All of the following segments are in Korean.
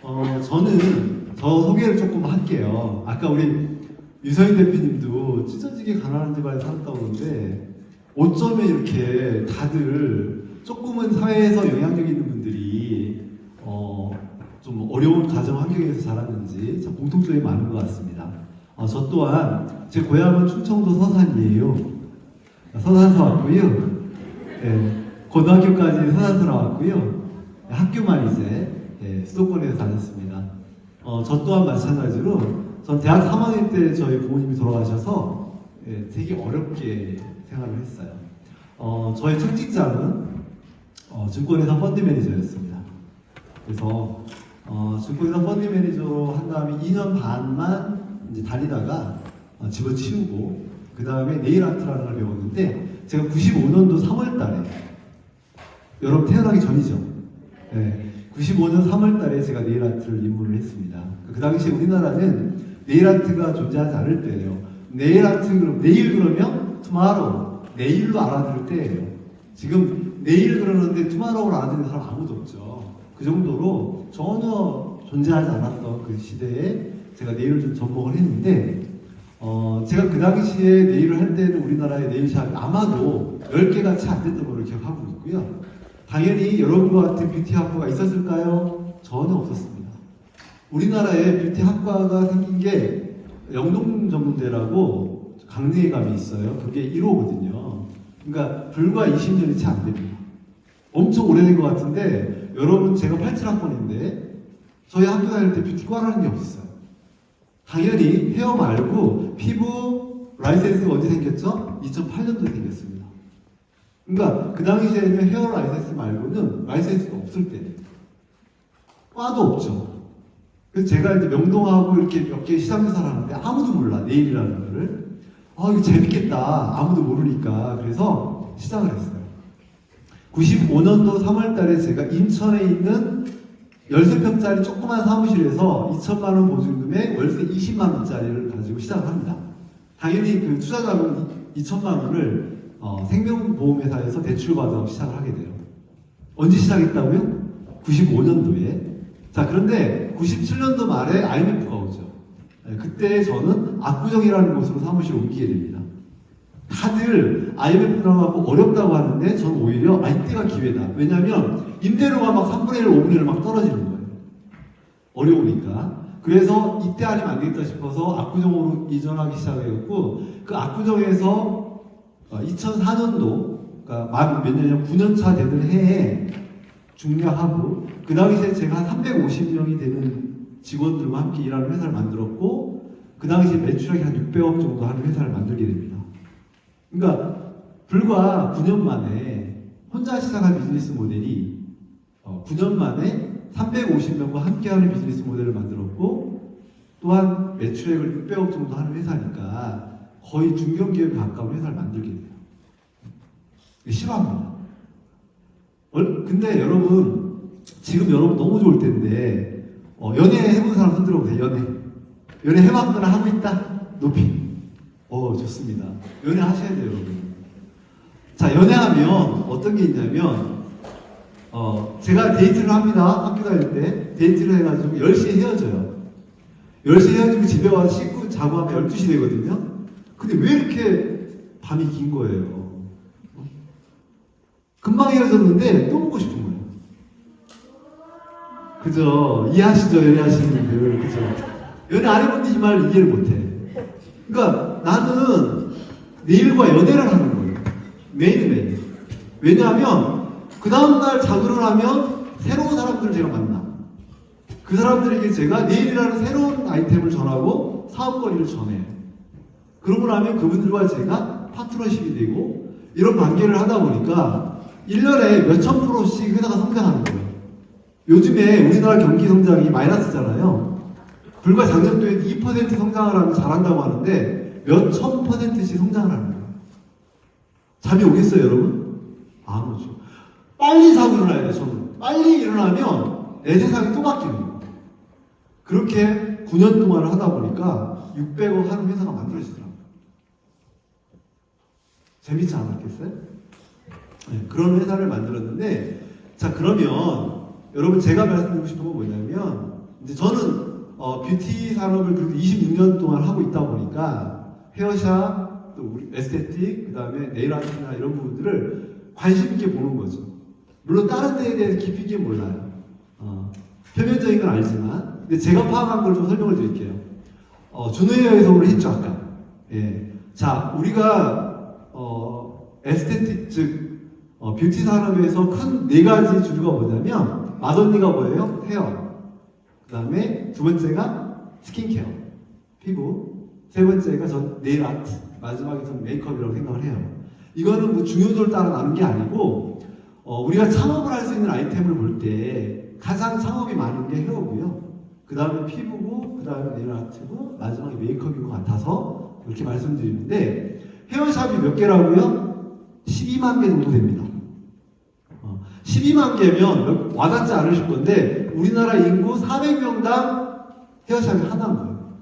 저는 저 소개를 조금 할게요. 아까 우리 유서인 대표님도 찢어지게 가난한 집안에 살았다고 그러는데 어쩌면 이렇게 다들 조금은 사회에서 영향력 있는 분들이 좀 어려운 가정 환경에서 자랐는지 참 공통점이 많은 것 같습니다. 저 또한 제 고향은 충청도 서산이에요. 서산서 왔고요. 네, 고등학교까지 서산서 나왔고요. 학교만 이제 수도권에서 다녔습니다. 저 또한 마찬가지로 전 대학 3학년 때 저희 부모님이 돌아가셔서 되게 어렵게 생활을 했어요. 저의 첫 직장은 증권회사 펀드 매니저였습니다. 그래서 증권회사 펀드 매니저로 한 다음에 2년 반만 이제 다니다가 집어치우고 그 다음에 네일 아트라는 걸 배웠는데 제가 95년도 3월 달에 여러분 태어나기 전이죠. 네, 95년 3월 달에 제가 네일 아트를 입문을 했습니다. 그 당시에 우리나라는 네일 아트가 존재하지 않을 때예요. 네일 아트 네일 그러면 tomorrow 내일로 알아들을 때예요. 지금 내일 그러는데 tomorrow를 알아듣는 사람 아무도 없죠. 그 정도로 전혀 존재하지 않았던 그 시대에 제가 네일을 좀 접목을 했는데 제가 그 당시에 네일을 할 때는 우리나라의 네일샵이 아마도 10개가 채 안 됐던 걸로 기억하고 있고요. 당연히 여러분과 같은 뷰티 학과가 있었을까요? 전혀 없었습니다. 우리나라에 뷰티 학과가 생긴 게 영동전문대라고 강릉에 가면 있어요. 그게 1호거든요. 그러니까 불과 20년이 채 안 됩니다. 엄청 오래된 것 같은데 여러분 제가 87학번인데 저희 학교 다닐 때 뷰티과라는 게 없었어요. 당연히 헤어 말고 피부 라이센스가 언제 생겼죠? 2008년도에 생겼습니다. 그러니까 그 당시에는 헤어 라이센스 말고는 라이센스가 없을 때 과도 없죠. 그래서 제가 이제 명동하고 이렇게 몇 개 시장 조사를 하는데 아무도 몰라 네일이라는 거를. 이거 재밌겠다. 아무도 모르니까. 그래서 시작을 했어요. 95년도 3월 달에 제가 인천에 있는 13평짜리 조그만 사무실에서 2천만 원 보증금에 월세 20만 원짜리를 가지고 시작을 합니다. 당연히 그 투자자금 2천만 원을 생명보험회사에서 대출받아서 시작을 하게 돼요. 언제 시작했다고요? 95년도에. 자, 그런데 97년도 말에 IMF가 오죠. 그때 저는 압구정이라는 곳으로 사무실을 옮기게 됩니다. 다들 IMF라고 하고 어렵다고 하는데 저는 오히려 이때가 기회다. 왜냐하면 임대료가 막 3분의 1, 5분의 1 막 떨어지는 거예요. 어려우니까. 그래서 이때 아니면 안 되겠다 싶어서 압구정으로 이전하기 시작했고 그 압구정에서 2004년도 그러니까 몇 년이냐 9년차 되는 해에 중략하고 그 당시에 제가 한 350명이 되는 직원들과 함께 일하는 회사를 만들었고 그 당시에 매출액이 한 600억 정도 하는 회사를 만들게 됩니다. 그러니까 불과 9년 만에 혼자 시작한 비즈니스 모델이 9년 만에 350명과 함께하는 비즈니스 모델을 만들었고 또한 매출액을 600억 정도 하는 회사니까 거의 중견기업에 가까운 회사를 만들게 돼요. 싫어합니다. 근데 여러분 지금 여러분 너무 좋을 텐데 연애 해본 사람 손 들어보세요. 연애 해봤거나 하고 있다? 높이. 좋습니다. 연애 하셔야 돼요, 여러분. 자, 연애하면 어떤 게 있냐면 제가 데이트를 합니다. 학교 다닐 때 데이트를 해가지고 10시에 헤어져요. 10시에 헤어지고 집에 와서 씻고 자고 하면 12시 되거든요. 근데 왜 이렇게 밤이 긴 거예요? 금방 헤어졌는데 또 보고 싶은 거예요. 그죠? 이해하시죠? 연애하시는 분들. 그죠? 연애 안 해본 분이지만 이해를 못해. 그러니까 나는 내일과 연애를 하는 거예요. 매일매일. 왜냐하면 그 다음날 자고를 하면 새로운 사람들을 제가 만나. 그 사람들에게 제가 내일이라는 새로운 아이템을 전하고 사업거리를 전해요. 그러고 나면 그분들과 제가 파트너십이 되고 이런 관계를 하다 보니까 1년에 몇천 프로씩 회사가 성장하는 거예요. 요즘에 우리나라 경기 성장이 마이너스잖아요. 불과 작년도에 2% 성장을 하면 잘한다고 하는데 몇천 %씩 성장을 하는 거예요. 잠이 오겠어요, 여러분? 안 오죠. 빨리 자고 일어나야 돼요, 저는. 빨리 일어나면 내 세상이 또 바뀌는 거예요. 그렇게 9년 동안을 하다 보니까 600억 하는 회사가 만들어지더라고요. 재밌지 않았겠어요? 네, 그런 회사를 만들었는데, 자, 그러면 여러분 제가 말씀드리고 싶은 건 뭐냐면 이제 저는 뷰티 산업을 그래도 26년 동안 하고 있다 보니까 헤어샵, 또 우리 에스테틱, 그 다음에 네일아트나 이런 부분들을 관심 있게 보는 거죠. 물론 다른 데에 대해서 깊이 있게 몰라요. 표면적인 건 알지만, 근데 제가 파악한 걸 좀 설명을 드릴게요. 준호헤어에서 오늘 했죠, 아까. 예. 자, 우리가 에스테틱, 즉 뷰티 산업에서 큰 네 가지 주류가 뭐냐면, 맛언니가 뭐예요? 헤어. 그 다음에 두 번째가 스킨케어, 피부. 세 번째가 전 네일 아트. 마지막에 전 메이크업이라고 생각을 해요. 이거는 뭐 중요도를 따라 나눈 게 아니고, 우리가 창업을 할 수 있는 아이템을 볼 때 가장 창업이 많은 게 헤어고요. 그 다음에 피부고, 그 다음에 네일 아트고, 마지막에 메이크업인 것 같아서 이렇게 말씀드리는데, 헤어샵이 몇 개라고요? 12만 개 정도 됩니다. 12만 개면 와닿지 않으실 건데, 우리나라 인구 400명당 헤어샵이 하나인 거예요.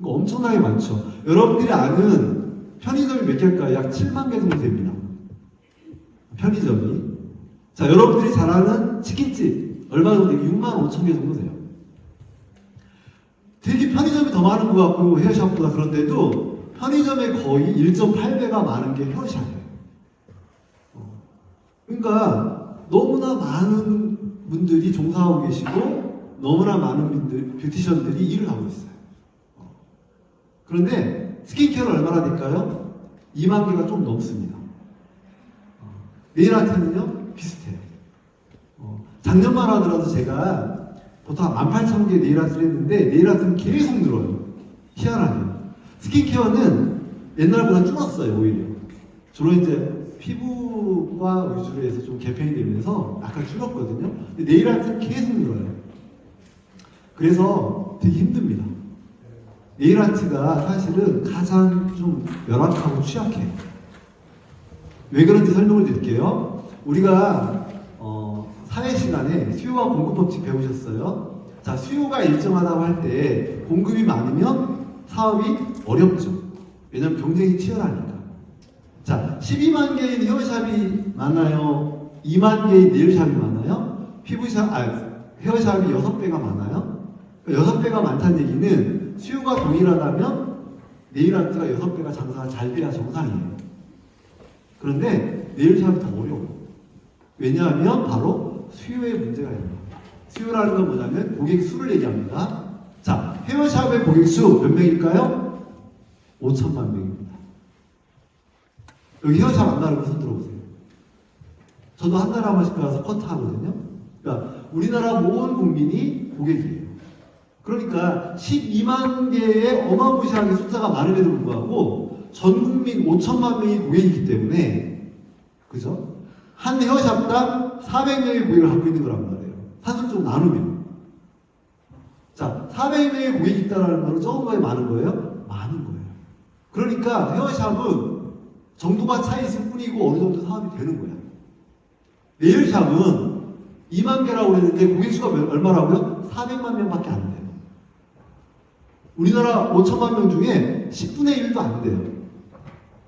이거 엄청나게 많죠. 여러분들이 아는 편의점이 몇 개일까요? 약 7만 개 정도 됩니다. 편의점이. 자, 여러분들이 잘 아는 치킨집 얼마 정도 돼요? 6만 5천 개 정도 돼요. 되게 편의점이 더 많은 것 같고 헤어샵보다. 그런데도 편의점의 거의 1.8배가 많은 게 헤어샵이에요. 그러니까 너무나 많은 분들이 종사하고 계시고 너무나 많은 분들, 뷰티션들이 일을 하고 있어요. 그런데 스킨케어는 얼마나 될까요? 2만 개가 좀 넘습니다. 네일 아트는요? 비슷해요. 작년만 하더라도 제가 보통 18,000개 네일 아트를 했는데 네일 아트는 계속 늘어요. 희한하게. 스킨케어는 옛날보다 줄었어요, 오히려. 주로 이제 피부과 위주로 해서 좀 개편이 되면서 약간 줄었거든요. 근데 네일 아트는 계속 늘어요. 그래서 되게 힘듭니다. 네일 아트가 사실은 가장 좀 열악하고 취약해요. 왜 그런지 설명을 드릴게요. 우리가 사회 시간에 수요와 공급 법칙 배우셨어요? 자, 수요가 일정하다고 할 때 공급이 많으면 사업이 어렵죠. 왜냐하면 경쟁이 치열하니까. 자, 12만 개의 헤어샵이 많아요? 2만 개의 네일샵이 많아요? 헤어샵이 6배가 많아요? 6배가 많다는 얘기는 수요가 동일하다면 네일 아트가 6배가 장사가 잘 돼야 정상이에요. 그런데 네일샵이 더 어려워요. 왜냐하면 바로 수요의 문제가 있는 거예요. 수요라는 건 뭐냐면 고객 수를 얘기합니다. 자, 헤어샵의 고객 수 몇 명일까요? 5천만 명입니다. 여기 헤어샵 안 가는 거 손 들어보세요. 저도 한 달에 한 번씩 가서 커트 하거든요. 그러니까 우리나라 모든 국민이 고객이에요. 그러니까 12만 개의 어마무시하게 숫자가 많음에도 불구하고 전 국민 5천만 명이 고객이기 때문에, 그죠? 한 헤어샵당 400명의 고객을 갖고 있는 거란 말이에요. 산술적으로 나누면. 자, 400명의 고객이 있다는 말은 적은 거예요? 많은 거예요? 많은 거예요. 그러니까 헤어샵은 정도가 차 있을 뿐이고 어느 정도 사업이 되는 거야. 네일샵은 2만 개라고 했는데 고객 수가 얼마라고요? 400만 명밖에 안 돼요. 우리나라 5천만 명 중에 10분의 1도 안 돼요.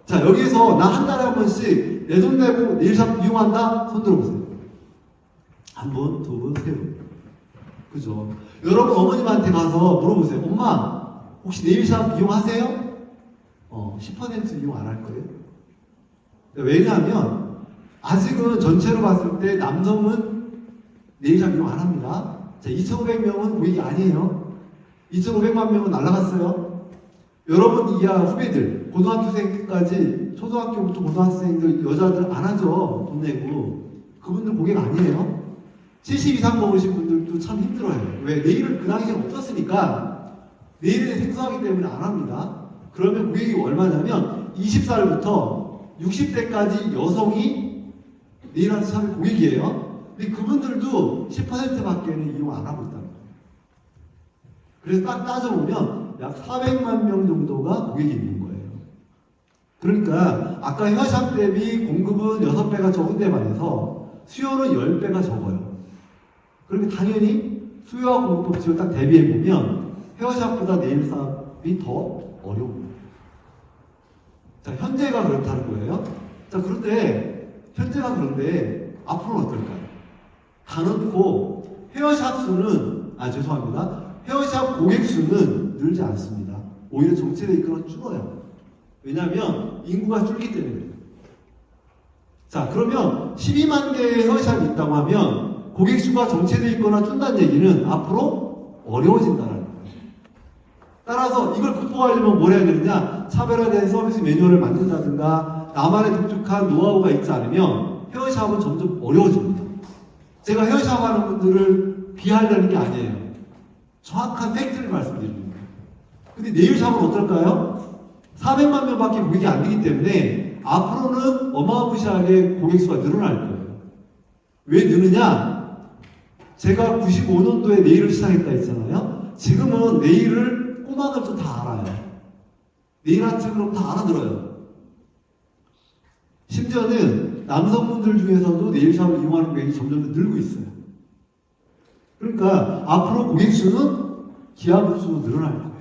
자, 여기에서 나 한 달에 한 번씩 내 돈 내고 네일샵 이용한다? 손 들어보세요. 한 분, 두 분, 세 분. 그죠? 여러분 어머님한테 가서 물어보세요. 엄마, 혹시 네일샵 이용하세요? 10% 이용 안 할 거예요. 왜냐하면 아직은 전체로 봤을 때 남성은 네일샵 이용 안 합니다. 자, 2,500명은 고객이 아니에요. 2,500만 명은 날라갔어요. 여러분 이하 후배들, 고등학교생까지, 초등학교부터 고등학생들, 여자들 안 하죠. 돈 내고. 그분들 고객 아니에요. 70 이상 먹으신 분들도 참 힘들어요. 왜? 내일은 그 당시에 없었으니까 내일에 생소하기 때문에 안 합니다. 그러면 고객이 얼마냐면 20살부터 60대까지 여성이 네일 아트 샵의 고객이에요. 근데 그분들도 10%밖에는 이용 안 하고 있다는 거예요. 그래서 딱 따져보면 약 400만 명 정도가 고객이 있는 거예요. 그러니까 아까 헤어샵 대비 공급은 6배가 적은데 반해서 수요는 10배가 적어요. 그러니까 당연히 수요와 공급 법칙을 딱 대비해보면 헤어샵보다 네일샵이 더 어려운 거예요. 자, 현재가 그렇다는 거예요. 자, 현재가 그런데 앞으로는 어떨까요? 다 넣고 헤어샵 수는 죄송합니다. 헤어샵 고객 수는 늘지 않습니다. 오히려 정체돼 있거나 줄어요. 왜냐하면 인구가 줄기 때문에. 자, 그러면 12만 개의 헤어샵이 있다고 하면 고객 수가 정체돼 있거나 준다는 얘기는 앞으로 어려워진다는 거예요. 따라서 이걸 극복하려면 뭘 해야 되느냐? 차별화된 서비스 매뉴얼을 만든다든가 나만의 독특한 노하우가 있지 않으면 헤어샵은 점점 어려워집니다. 제가 헤어샵 하는 분들을 비하하려는 게 아니에요. 정확한 팩트를 말씀드립니다. 근데 네일샵은 어떨까요? 400만 명밖에 고객이 안 되기 때문에 앞으로는 어마무시하게 고객 수가 늘어날 거예요. 왜 느느냐? 제가 95년도에 네일을 시작했다 했잖아요. 지금은 네일을 꼬마들도 다 알아요. 네일 아트 그럼 다 알아들어요. 심지어는 남성분들 중에서도 네일샵을 이용하는 고객이 점점 더 늘고 있어요. 그러니까 앞으로 고객 수는 기하급수로 늘어날 거예요.